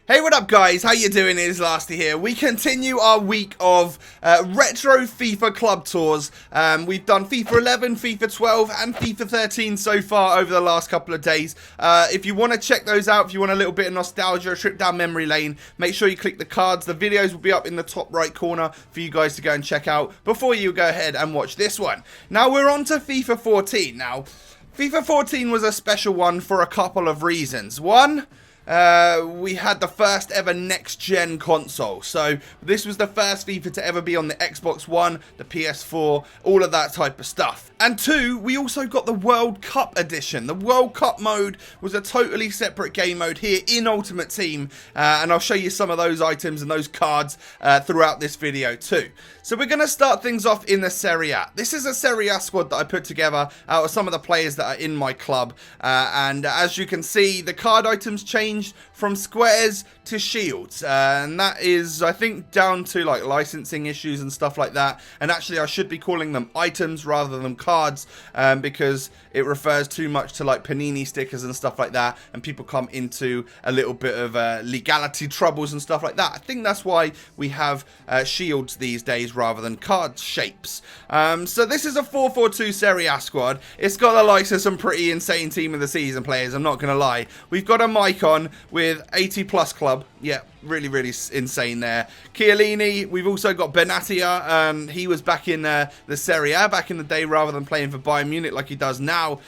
Hey, what up guys, how you doing? It is Lasty here. We continue our week of retro FIFA club tours. We've done FIFA 11, FIFA 12 and FIFA 13 so far over the last couple of days. If you want to check those out, if you want a little bit of nostalgia, a trip down memory lane, make sure you click the cards. The videos will be up in the top right corner for you guys to go and check out before you go ahead and watch this one. Now we're on to FIFA 14. Now, FIFA 14 was a special one for a couple of reasons. One, we had the first ever next-gen console, so this was the first FIFA to ever be on the Xbox One, the PS4, all of that type of stuff. And two, we also got the World Cup edition. The World Cup mode was a totally separate game mode here in Ultimate Team, and I'll show you some of those items and those cards throughout this video too. So we're going to start things off in the Serie A. This is a Serie A squad that I put together out of some of the players that are in my club, and as you can see, the card items changed from squares to shields, and that is, I think, down to like licensing issues and stuff like that. And actually I should be calling them items rather than cards, because it refers too much to like Panini stickers and stuff like that, and people come into a little bit of legality troubles and stuff like that. I think that's why we have shields these days rather than card shapes. So this is a 4-4-2 Serie A squad. It's got the likes of some pretty insane team of the season players, I'm not gonna lie. We've got a Maicon with 80 plus club. Yeah, really insane there. Chiellini, we've also got Benatia. He was back in the Serie A back in the day rather than playing for Bayern Munich like he does now.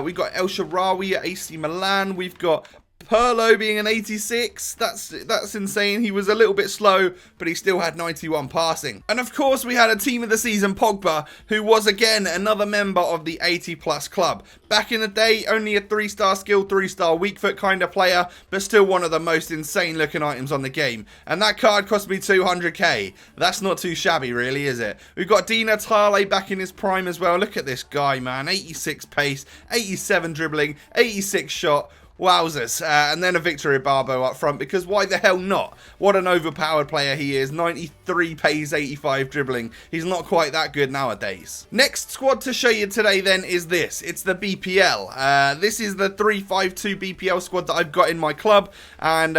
We've got El Shaarawy at AC Milan. We've got Pirlo being an 86, that's insane. He was a little bit slow, but he still had 91 passing. And of course we had a team of the season Pogba, who was again another member of the 80 plus club. Back in the day, only a 3-star skill, 3-star weak foot kind of player, but still one of the most insane looking items on the game. And that card cost me 200k. That's not too shabby really, is it? We've got Di Natale back in his prime as well. Look at this guy, man. 86 pace, 87 dribbling, 86 shot. Wowzers. And then a Victor Ibarbo up front, because why the hell not? What an overpowered player he is. 93 pace, 85 dribbling. He's not quite that good nowadays. Next squad to show you today then is this. It's the BPL. This is the 352 BPL squad that I've got in my club. And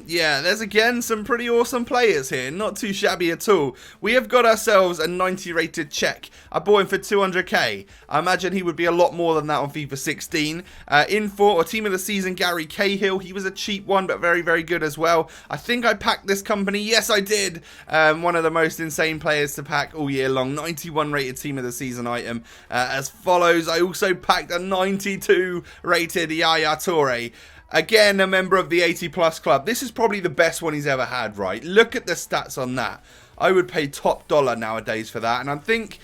yeah, there's again some pretty awesome players here. Not too shabby at all. We have got ourselves a 90 rated Czech. I bought him for 200k. I imagine he would be a lot more than that on FIFA 16. In for a team of the season, Gary Cahill. He was a cheap one, but very good as well. I think I packed this company. Yes, I did. One of the most insane players to pack all year long. 91 rated team of the season item as follows. I also packed a 92 rated Yaya Toure. Again, a member of the 80 plus club. This is probably the best one he's ever had, right? Look at the stats on that. I would pay top dollar nowadays for that, and I think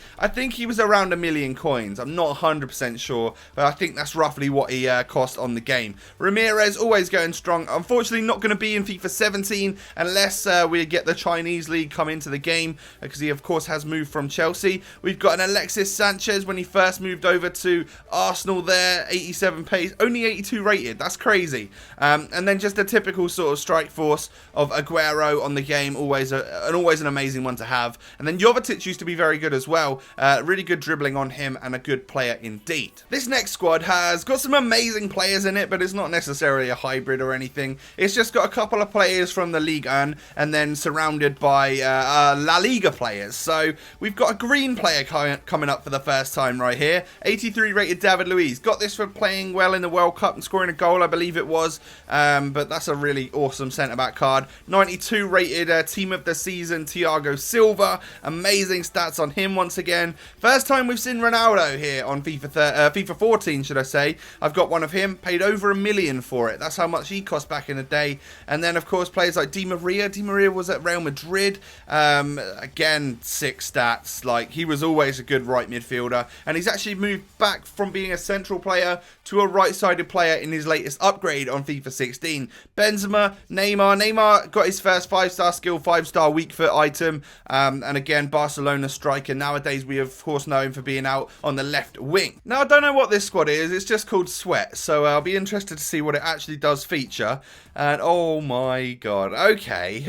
he was around 1 million coins. I'm not 100% sure, but I think that's roughly what he cost on the game. Ramirez always going strong. Unfortunately, not going to be in FIFA 17 unless we get the Chinese league come into the game, because he of course has moved from Chelsea. We've got an Alexis Sanchez when he first moved over to Arsenal there, 87 pace, only 82 rated. That's crazy. And then just a typical sort of strike force of Aguero on the game, always an amazing one to have. And then Jovetic used to be very good as well. Really good dribbling on him and a good player indeed. This next squad has got some amazing players in it, but it's not necessarily a hybrid or anything. It's just got a couple of players from the Ligue 1 and then surrounded by La Liga players. So we've got a green player coming up for the first time right here. 83 rated David Luiz. Got this for playing well in the World Cup and scoring a goal, I believe it was. But that's a really awesome centre-back card. 92 rated team of the season Thiago Silva. Amazing stats on him once again. First time we've seen Ronaldo here on FIFA 14, should I say. I've got one of him, paid over 1 million for it. That's how much he cost back in the day. And then of course players like Di Maria. Di Maria was at Real Madrid. Again, 6 stats. Like, he was always a good right midfielder, and he's actually moved back from being a central player to a right-sided player in his latest upgrade on FIFA 16. Benzema, Neymar got his first 5-star skill, 5-star weak foot item, and again, Barcelona striker. Nowadays we of course know him for being out on the left wing. Now I don't know what this squad is. It's just called Sweat, so I'll be interested to see what it actually does feature. And oh my god, okay.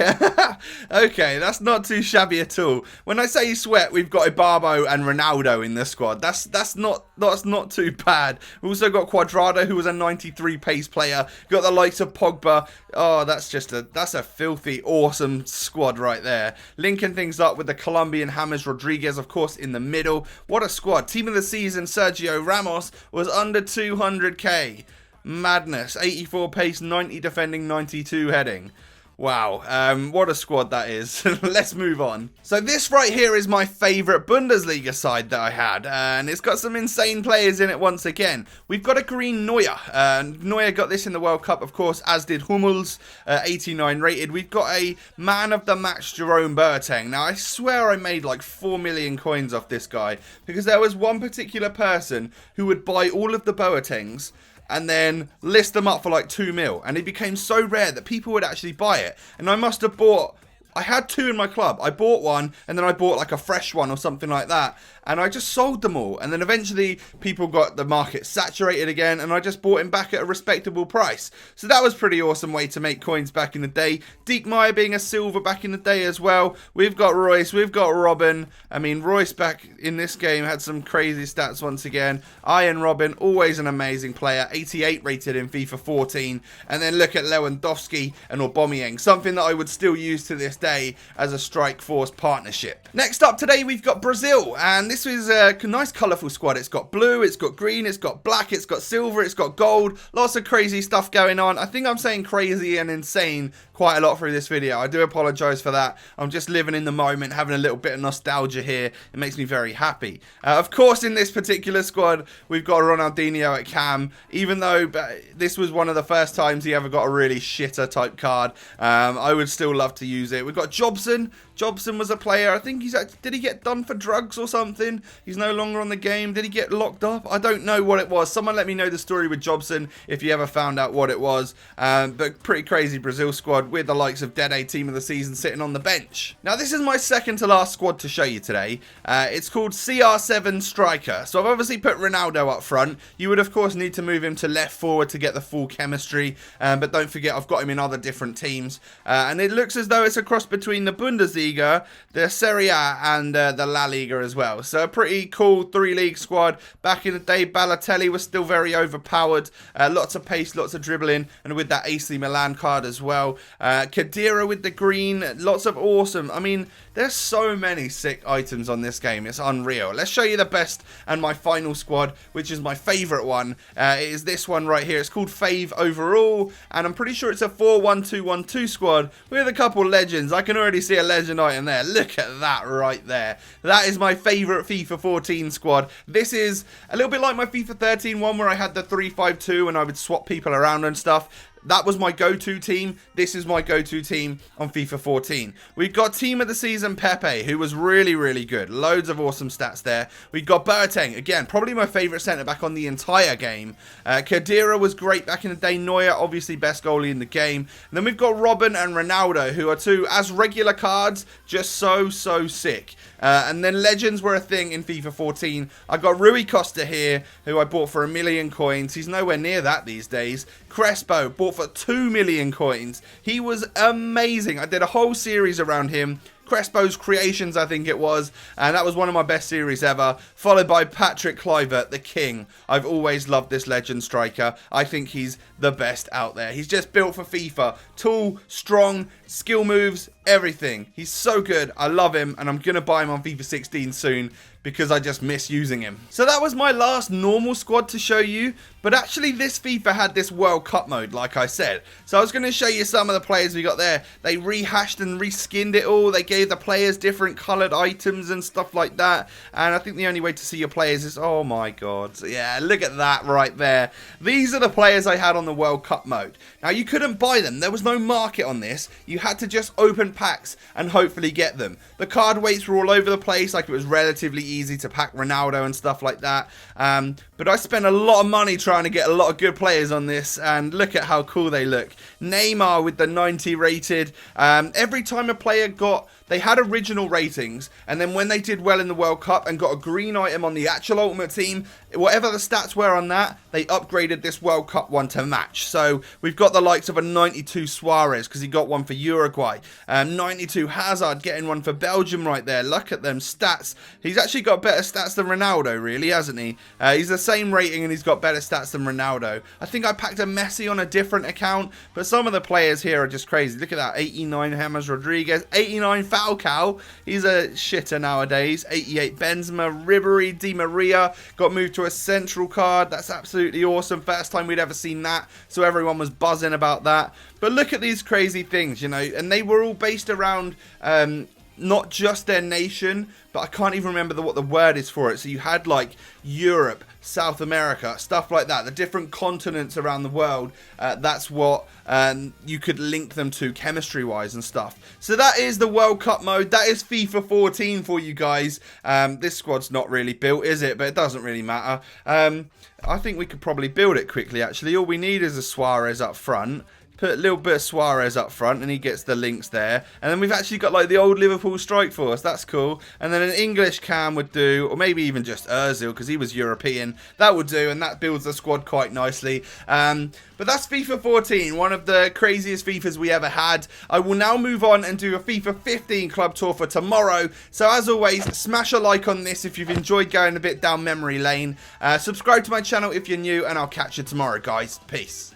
Okay, that's not too shabby at all. When I say sweat, we've got Ibarbo and Ronaldo in the squad. That's not too bad. We've also got Cuadrado, who was a 93 pace player. Got the likes of Pogba. Oh, that's a filthy, awesome squad right there. Linking things up with the Colombian James Rodriguez, of course, in the middle. What a squad. Team of the season, Sergio Ramos, was under 200k. Madness. 84 pace, 90 defending, 92 heading. Wow, what a squad that is. Let's move on. So this right here is my favourite Bundesliga side that I had, and it's got some insane players in it once again. We've got a green Neuer. Neuer got this in the World Cup, of course, as did Hummels, 89 rated. We've got a man of the match, Jerome Boateng. Now, I swear I made like 4 million coins off this guy, because there was one particular person who would buy all of the Boatengs and then list them up for like 2 mil. And it became so rare that people would actually buy it. And I must have bought... I had 2 in my club. I bought one, and then I bought like a fresh one or something like that. And I just sold them all. And then eventually people got the market saturated again, and I just bought him back at a respectable price. So that was a pretty awesome way to make coins back in the day. Deke Meyer being a silver back in the day as well. We've got Royce, we've got Robin. I mean, Royce back in this game had some crazy stats once again. Ian Robin, always an amazing player. 88 rated in FIFA 14. And then look at Lewandowski and Aubameyang. Something that I would still use to this day as a strike force partnership. Next up today, we've got Brazil. And this is a nice colourful squad. It's got blue, it's got green, it's got black, it's got silver, it's got gold. Lots of crazy stuff going on. I think I'm saying crazy and insane quite a lot through this video. I do apologise for that. I'm just living in the moment, having a little bit of nostalgia here. It makes me very happy. Of course, in this particular squad, we've got Ronaldinho at cam. Even though this was one of the first times he ever got a really shitter type card, I would still love to use it. We've got Jobson. Jobson was a player. I think did he get done for drugs or something? He's no longer on the game. Did he get locked up? I don't know what it was. Someone let me know the story with Jobson if you ever found out what it was. But pretty crazy Brazil squad with the likes of Dede, team of the season, sitting on the bench. Now, this is my second to last squad to show you today. It's called CR7 Striker. So I've obviously put Ronaldo up front. You would, of course, need to move him to left forward to get the full chemistry. But don't forget, I've got him in other different teams. And it looks as though it's a cross between the Bundesliga, the Serie A, and the La Liga as well. So a pretty cool 3-league squad. Back in the day, Balotelli was still very overpowered. Lots of pace, lots of dribbling, and with that AC Milan card as well. Khedira with the green, lots of awesome. I mean, there's so many sick items on this game. It's unreal. Let's show you the best and my final squad, which is my favourite one. It is this one right here. It's called Fave Overall, and I'm pretty sure it's a 4-1-2-1-2 squad with a couple legends. I can already see a legend item there. Look at that right there. That is my favourite FIFA 14 squad. This is a little bit like my FIFA 13 one where I had the 3-5-2 and I would swap people around and stuff. That was my go-to team. This is my go-to team on FIFA 14. We've got team of the season Pepe, who was really, really good. Loads of awesome stats there. We've got Boateng, again, probably my favourite centre-back on the entire game. Khedira was great back in the day. Neuer, obviously best goalie in the game. And then we've got Robin and Ronaldo, who are two, as regular cards, just so sick. And then legends were a thing in FIFA 14. I got Rui Costa here, who I bought for 1 million coins. He's nowhere near that these days. Crespo, bought for 2 million coins. He was amazing. I did a whole series around him. Crespo's Creations, I think it was, and that was one of my best series ever, followed by Patrick Kluivert, the king. I've always loved this legend striker. I think he's the best out there. He's just built for FIFA. Tall, strong, skill moves, everything. He's so good. I love him, and I'm going to buy him on FIFA 16 soon because I just miss using him. So that was my last normal squad to show you, but actually this FIFA had this World Cup mode, like I said. So I was going to show you some of the players we got there. They rehashed and reskinned it all. They gave the players different coloured items and stuff like that. And I think the only way to see your players is, oh my god. So yeah, look at that right there. These are the players I had on the World Cup mode. Now, you couldn't buy them. There was no market on this. You had to just open packs and hopefully get them. The card weights were all over the place. Like, it was relatively easy to pack Ronaldo and stuff like that. But I spent a lot of money trying trying to get a lot of good players on this, and look at how cool they look. Neymar with the 90 rated. Every time a player they had original ratings, and then when they did well in the World Cup and got a green item on the actual Ultimate Team, whatever the stats were on that, they upgraded this World Cup one to match. So we've got the likes of a 92 Suarez, because he got one for Uruguay. 92 Hazard getting one for Belgium right there. Look at them stats. He's actually got better stats than Ronaldo, really, hasn't he? He's the same rating and he's got better stats than Ronaldo. I think I packed a Messi on a different account, but some of the players here are just crazy. Look at that. 89 James Rodriguez. 89 Falcao. He's a shitter nowadays. 88 Benzema. Ribery. Di Maria got moved to a central card. That's absolutely awesome. First time we'd ever seen that, so everyone was buzzing about that. But look at these crazy things, you know, and they were all based around not just their nation, but I can't even remember what the word is for it. So you had like Europe, South America, stuff like that, the different continents around the world. That's what you could link them to chemistry wise and stuff. So that is the World Cup mode. That is FIFA 14 for you guys. This squad's not really built, is it? But it doesn't really matter. I think we could probably build it quickly, actually. All we need is a Suarez up front. Put a little bit of Suarez up front and he gets the links there. And then we've actually got like the old Liverpool strike force. That's cool. And then an English Cam would do, or maybe even just Ozil because he was European. That would do, and that builds the squad quite nicely. But that's FIFA 14, one of the craziest FIFAs we ever had. I will now move on and do a FIFA 15 club tour for tomorrow. So as always, smash a like on this if you've enjoyed going a bit down memory lane. Subscribe to my channel if you're new, and I'll catch you tomorrow, guys. Peace.